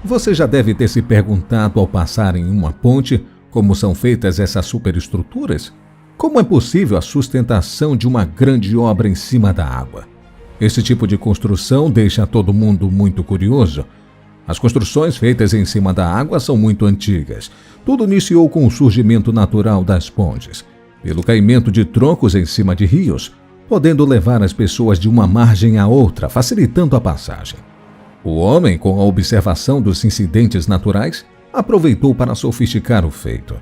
Você já deve ter se perguntado ao passar em uma ponte como são feitas essas superestruturas? Como é possível a sustentação de uma grande obra em cima da água? Esse tipo de construção deixa todo mundo muito curioso. As construções feitas em cima da água são muito antigas. Tudo iniciou com o surgimento natural das pontes, pelo caimento de troncos em cima de rios, podendo levar as pessoas de uma margem à outra, facilitando a passagem. O homem, com a observação dos incidentes naturais, aproveitou para sofisticar o feito.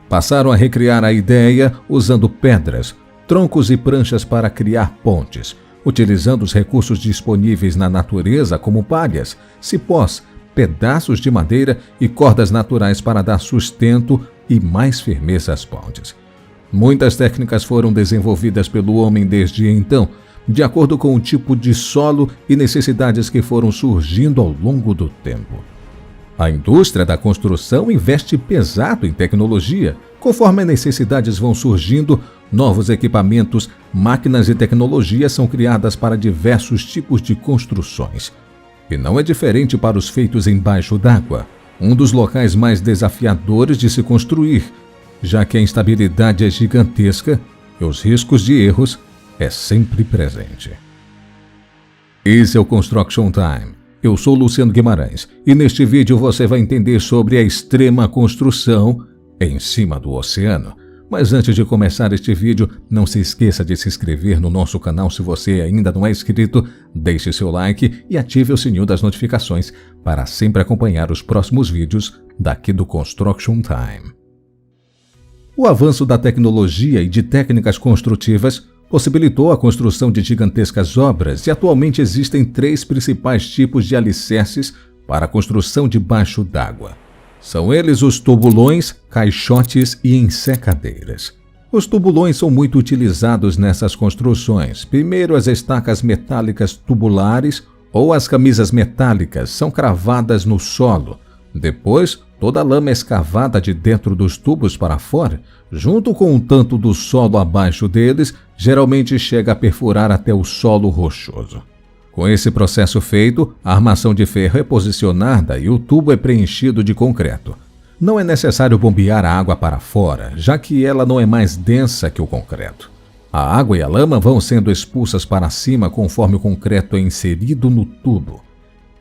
Passaram a recriar a ideia usando pedras, troncos e pranchas para criar pontes, utilizando os recursos disponíveis na natureza como palhas, cipós, pedaços de madeira e cordas naturais para dar sustento e mais firmeza às pontes. Muitas técnicas foram desenvolvidas pelo homem desde então, de acordo com o tipo de solo e necessidades que foram surgindo ao longo do tempo. A indústria da construção investe pesado em tecnologia. Conforme as necessidades vão surgindo, novos equipamentos, máquinas e tecnologias são criadas para diversos tipos de construções. E não é diferente para os feitos embaixo d'água, um dos locais mais desafiadores de se construir, já que a instabilidade é gigantesca e os riscos de erros é sempre presente. Esse é o Construction Time. Eu sou Luciano Guimarães e neste vídeo você vai entender sobre a extrema construção em cima do oceano. Mas antes de começar este vídeo, não se esqueça de se inscrever no nosso canal se você ainda não é inscrito, deixe seu like e ative o sininho das notificações para sempre acompanhar os próximos vídeos daqui do Construction Time. O avanço da tecnologia e de técnicas construtivas possibilitou a construção de gigantescas obras e atualmente existem 3 principais tipos de alicerces para a construção debaixo d'água. São eles os tubulões, caixotes e ensecadeiras. Os tubulões são muito utilizados nessas construções. Primeiro, as estacas metálicas tubulares ou as camisas metálicas são cravadas no solo. Depois, toda a lama é escavada de dentro dos tubos para fora, junto com um tanto do solo abaixo deles, geralmente chega a perfurar até o solo rochoso. Com esse processo feito, a armação de ferro é posicionada e o tubo é preenchido de concreto. Não é necessário bombear a água para fora, já que ela não é mais densa que o concreto. A água e a lama vão sendo expulsas para cima conforme o concreto é inserido no tubo.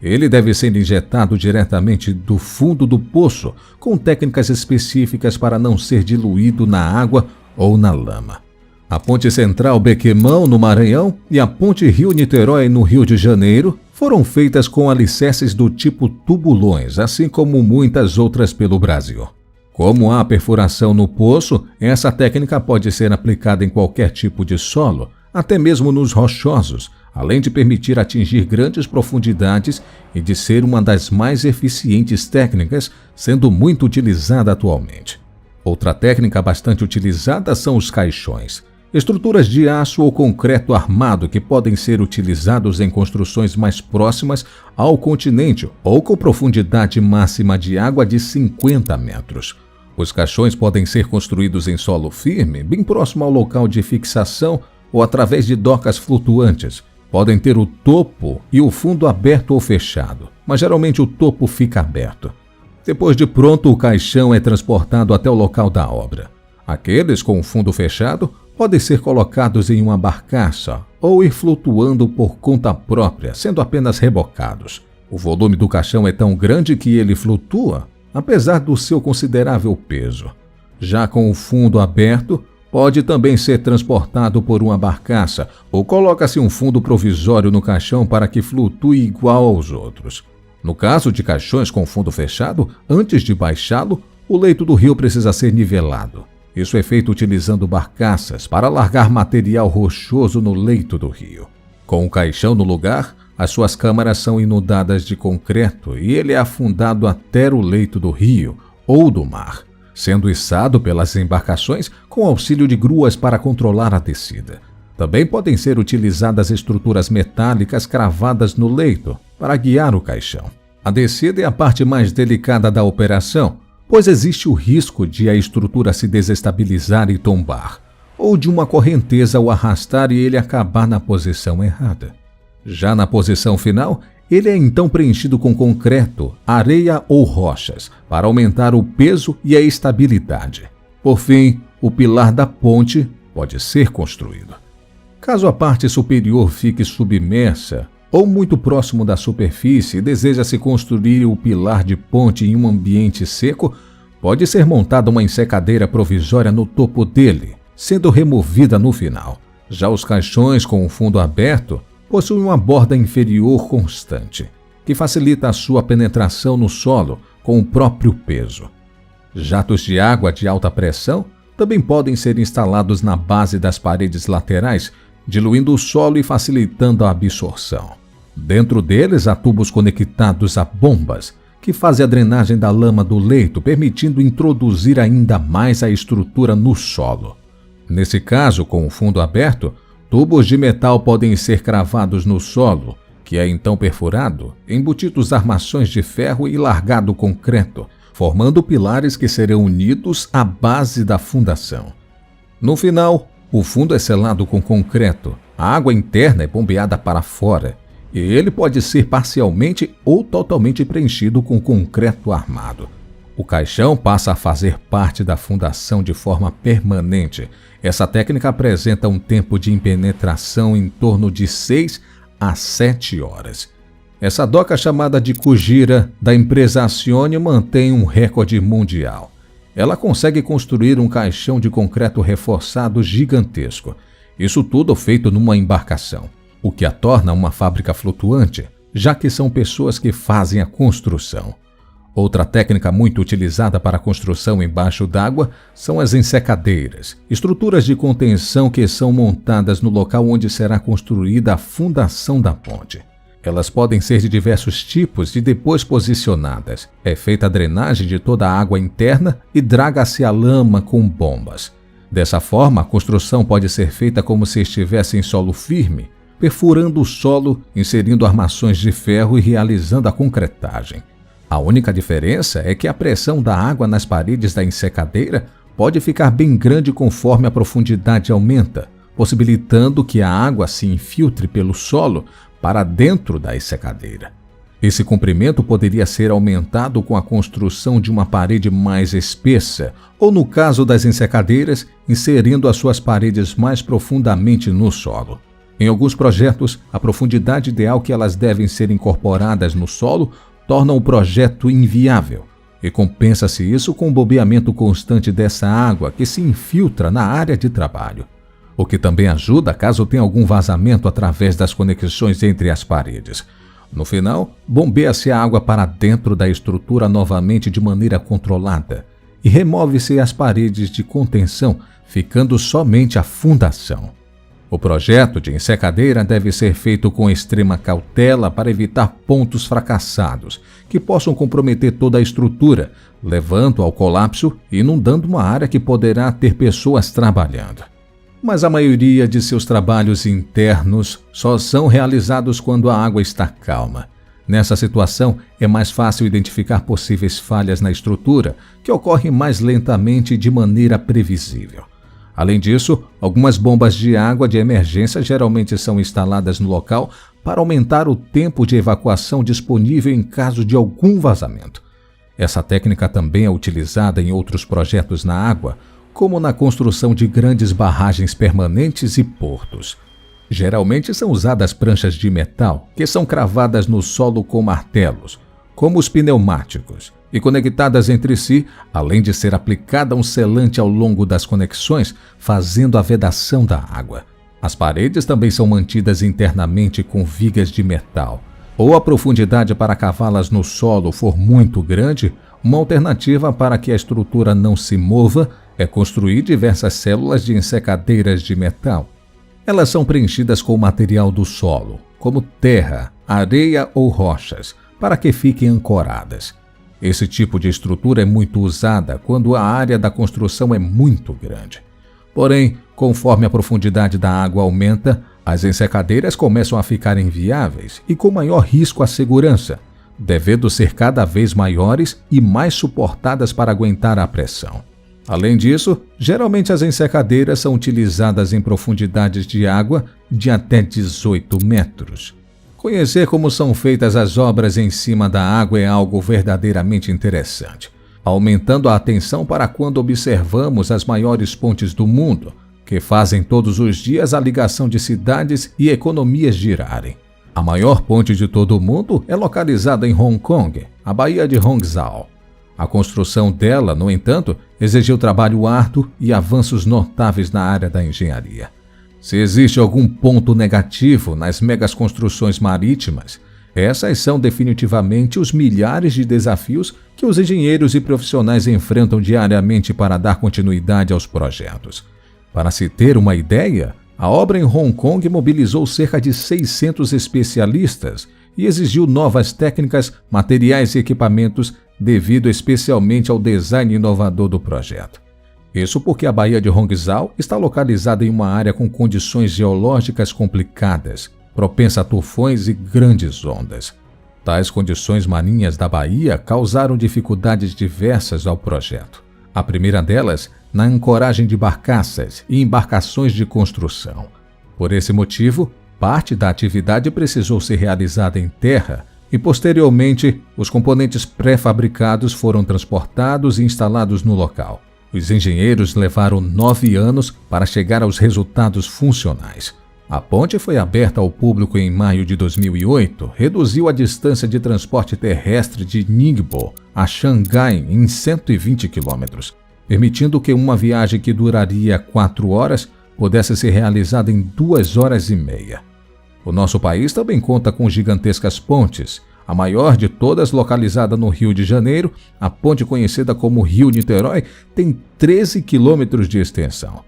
Ele deve ser injetado diretamente do fundo do poço, com técnicas específicas para não ser diluído na água ou na lama. A Ponte Central Bequimão, no Maranhão, e a Ponte Rio-Niterói, no Rio de Janeiro, foram feitas com alicerces do tipo tubulões, assim como muitas outras pelo Brasil. Como há perfuração no poço, essa técnica pode ser aplicada em qualquer tipo de solo, até mesmo nos rochosos, além de permitir atingir grandes profundidades e de ser uma das mais eficientes técnicas, sendo muito utilizada atualmente. Outra técnica bastante utilizada são os caixões. Estruturas de aço ou concreto armado que podem ser utilizados em construções mais próximas ao continente ou com profundidade máxima de água de 50 metros. Os caixões podem ser construídos em solo firme, bem próximo ao local de fixação ou através de docas flutuantes. Podem ter o topo e o fundo aberto ou fechado, mas geralmente o topo fica aberto. Depois de pronto, o caixão é transportado até o local da obra. Aqueles com o fundo fechado podem ser colocados em uma barcaça ou ir flutuando por conta própria, sendo apenas rebocados. O volume do caixão é tão grande que ele flutua, apesar do seu considerável peso. Já com o fundo aberto, pode também ser transportado por uma barcaça ou coloca-se um fundo provisório no caixão para que flutue igual aos outros. No caso de caixões com fundo fechado, antes de baixá-lo, o leito do rio precisa ser nivelado. Isso é feito utilizando barcaças para largar material rochoso no leito do rio. Com o caixão no lugar, as suas câmaras são inundadas de concreto e ele é afundado até o leito do rio ou do mar, sendo içado pelas embarcações com auxílio de gruas para controlar a descida. Também podem ser utilizadas estruturas metálicas cravadas no leito para guiar o caixão. A descida é a parte mais delicada da operação, pois existe o risco de a estrutura se desestabilizar e tombar, ou de uma correnteza o arrastar e ele acabar na posição errada. Já na posição final, Ele é então preenchido com concreto, areia ou rochas, para aumentar o peso e a estabilidade. Por fim, o pilar da ponte pode ser construído. Caso a parte superior fique submersa ou muito próximo da superfície e deseja-se construir o pilar de ponte em um ambiente seco, pode ser montada uma ensecadeira provisória no topo dele, sendo removida no final. Já os caixões com o fundo aberto possuem uma borda inferior constante, que facilita a sua penetração no solo com o próprio peso. Jatos de água de alta pressão também podem ser instalados na base das paredes laterais, diluindo o solo e facilitando a absorção. Dentro deles há tubos conectados a bombas, que fazem a drenagem da lama do leito, permitindo introduzir ainda mais a estrutura no solo. Nesse caso, com o fundo aberto, tubos de metal podem ser cravados no solo, que é então perfurado, embutidos armações de ferro e largado concreto, formando pilares que serão unidos à base da fundação. No final, o fundo é selado com concreto, a água interna é bombeada para fora, e ele pode ser parcialmente ou totalmente preenchido com concreto armado. O caixão passa a fazer parte da fundação de forma permanente. Essa técnica apresenta um tempo de impenetração em torno de 6 a 7 horas. Essa doca chamada de Kujira, da empresa Acione, mantém um recorde mundial. Ela consegue construir um caixão de concreto reforçado gigantesco. Isso tudo feito numa embarcação, o que a torna uma fábrica flutuante, já que são pessoas que fazem a construção. Outra técnica muito utilizada para a construção embaixo d'água são as ensecadeiras, estruturas de contenção que são montadas no local onde será construída a fundação da ponte. Elas podem ser de diversos tipos e depois posicionadas. É feita a drenagem de toda a água interna e draga-se a lama com bombas. Dessa forma, a construção pode ser feita como se estivesse em solo firme, perfurando o solo, inserindo armações de ferro e realizando a concretagem. A única diferença é que a pressão da água nas paredes da ensecadeira pode ficar bem grande conforme a profundidade aumenta, possibilitando que a água se infiltre pelo solo para dentro da ensecadeira. Esse comprimento poderia ser aumentado com a construção de uma parede mais espessa, ou no caso das ensecadeiras, inserindo as suas paredes mais profundamente no solo. Em alguns projetos, a profundidade ideal que elas devem ser incorporadas no solo torna o projeto inviável, e compensa-se isso com o bombeamento constante dessa água que se infiltra na área de trabalho, o que também ajuda caso tenha algum vazamento através das conexões entre as paredes. No final, bombeia-se a água para dentro da estrutura novamente de maneira controlada e remove-se as paredes de contenção, ficando somente a fundação. O projeto de ensecadeira deve ser feito com extrema cautela para evitar pontos fracassados, que possam comprometer toda a estrutura, levando ao colapso e inundando uma área que poderá ter pessoas trabalhando. Mas a maioria de seus trabalhos internos só são realizados quando a água está calma. Nessa situação, é mais fácil identificar possíveis falhas na estrutura, que ocorrem mais lentamente e de maneira previsível. Além disso, algumas bombas de água de emergência geralmente são instaladas no local para aumentar o tempo de evacuação disponível em caso de algum vazamento. Essa técnica também é utilizada em outros projetos na água, como na construção de grandes barragens permanentes e portos. Geralmente são usadas pranchas de metal que são cravadas no solo com martelos, como os pneumáticos, e conectadas entre si, além de ser aplicada um selante ao longo das conexões, fazendo a vedação da água. As paredes também são mantidas internamente com vigas de metal. Ou a profundidade para cavá-las no solo for muito grande, uma alternativa para que a estrutura não se mova é construir diversas células de ensecadeiras de metal. Elas são preenchidas com o material do solo, como terra, areia ou rochas, para que fiquem ancoradas. Esse tipo de estrutura é muito usada quando a área da construção é muito grande. Porém, conforme a profundidade da água aumenta, as ensecadeiras começam a ficar inviáveis e com maior risco à segurança, devendo ser cada vez maiores e mais suportadas para aguentar a pressão. Além disso, geralmente as ensecadeiras são utilizadas em profundidades de água de até 18 metros. Conhecer como são feitas as obras em cima da água é algo verdadeiramente interessante, aumentando a atenção para quando observamos as maiores pontes do mundo, que fazem todos os dias a ligação de cidades e economias girarem. A maior ponte de todo o mundo é localizada em Hong Kong, a Baía de Hangzhou. A construção dela, no entanto, exigiu trabalho árduo e avanços notáveis na área da engenharia. Se existe algum ponto negativo nas megas construções marítimas, essas são definitivamente os milhares de desafios que os engenheiros e profissionais enfrentam diariamente para dar continuidade aos projetos. Para se ter uma ideia, a obra em Hong Kong mobilizou cerca de 600 especialistas e exigiu novas técnicas, materiais e equipamentos devido especialmente ao design inovador do projeto. Isso porque a Baía de Hangzhou está localizada em uma área com condições geológicas complicadas, propensa a tufões e grandes ondas. Tais condições marinhas da baía causaram dificuldades diversas ao projeto. A primeira delas, na ancoragem de barcaças e embarcações de construção. Por esse motivo, parte da atividade precisou ser realizada em terra e, posteriormente, os componentes pré-fabricados foram transportados e instalados no local. Os engenheiros levaram 9 anos para chegar aos resultados funcionais. A ponte foi aberta ao público em maio de 2008, reduziu a distância de transporte terrestre de Ningbo a Xangai em 120 quilômetros, permitindo que uma viagem que duraria 4 horas pudesse ser realizada em 2 horas e meia. O nosso país também conta com gigantescas pontes. A maior de todas, localizada no Rio de Janeiro, a ponte conhecida como Rio-Niterói, tem 13 quilômetros de extensão.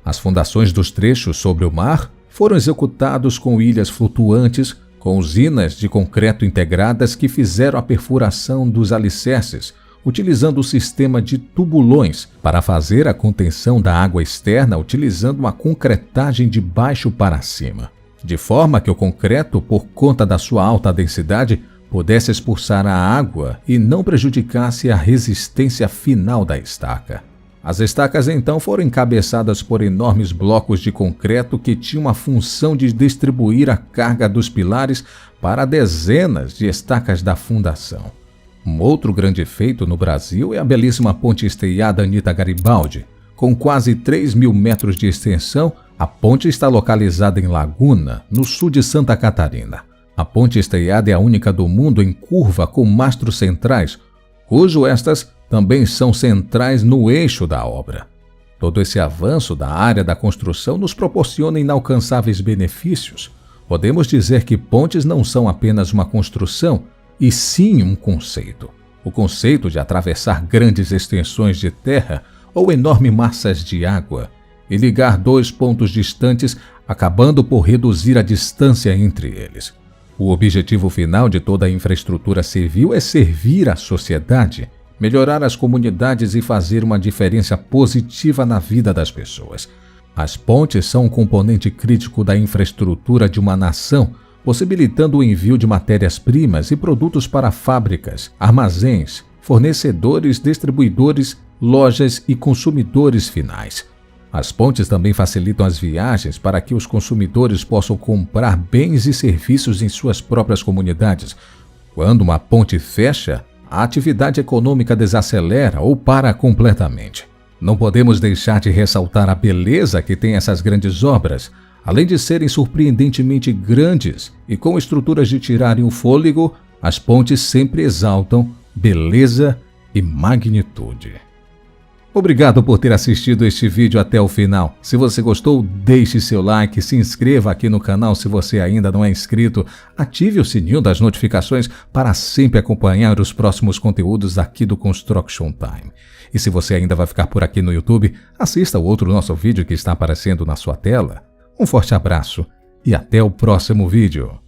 As fundações dos trechos sobre o mar foram executados com ilhas flutuantes, com usinas de concreto integradas que fizeram a perfuração dos alicerces, utilizando o sistema de tubulões para fazer a contenção da água externa utilizando uma concretagem de baixo para cima, de forma que o concreto, por conta da sua alta densidade, pudesse expulsar a água e não prejudicasse a resistência final da estaca. As estacas então foram encabeçadas por enormes blocos de concreto que tinham a função de distribuir a carga dos pilares para dezenas de estacas da fundação. Um outro grande feito no Brasil é a belíssima ponte esteiada Anita Garibaldi. Com quase 3.000 metros de extensão, a ponte está localizada em Laguna, no sul de Santa Catarina. A ponte esteiada é a única do mundo em curva com mastros centrais, cujo estas também são centrais no eixo da obra. Todo esse avanço da área da construção nos proporciona inalcançáveis benefícios. Podemos dizer que pontes não são apenas uma construção, e sim um conceito. O conceito de atravessar grandes extensões de terra ou enormes massas de água e ligar 2 pontos distantes, acabando por reduzir a distância entre eles. O objetivo final de toda a infraestrutura civil é servir à sociedade, melhorar as comunidades e fazer uma diferença positiva na vida das pessoas. As pontes são um componente crítico da infraestrutura de uma nação, possibilitando o envio de matérias-primas e produtos para fábricas, armazéns, fornecedores, distribuidores, lojas e consumidores finais. As pontes também facilitam as viagens para que os consumidores possam comprar bens e serviços em suas próprias comunidades. Quando uma ponte fecha, a atividade econômica desacelera ou para completamente. Não podemos deixar de ressaltar a beleza que tem essas grandes obras, além de serem surpreendentemente grandes e com estruturas de tirarem o fôlego, as pontes sempre exaltam beleza e magnitude. Obrigado por ter assistido este vídeo até o final. Se você gostou, deixe seu like, se inscreva aqui no canal se você ainda não é inscrito, ative o sininho das notificações para sempre acompanhar os próximos conteúdos aqui do Construction Time. E se você ainda vai ficar por aqui no YouTube, assista o outro nosso vídeo que está aparecendo na sua tela. Um forte abraço e até o próximo vídeo.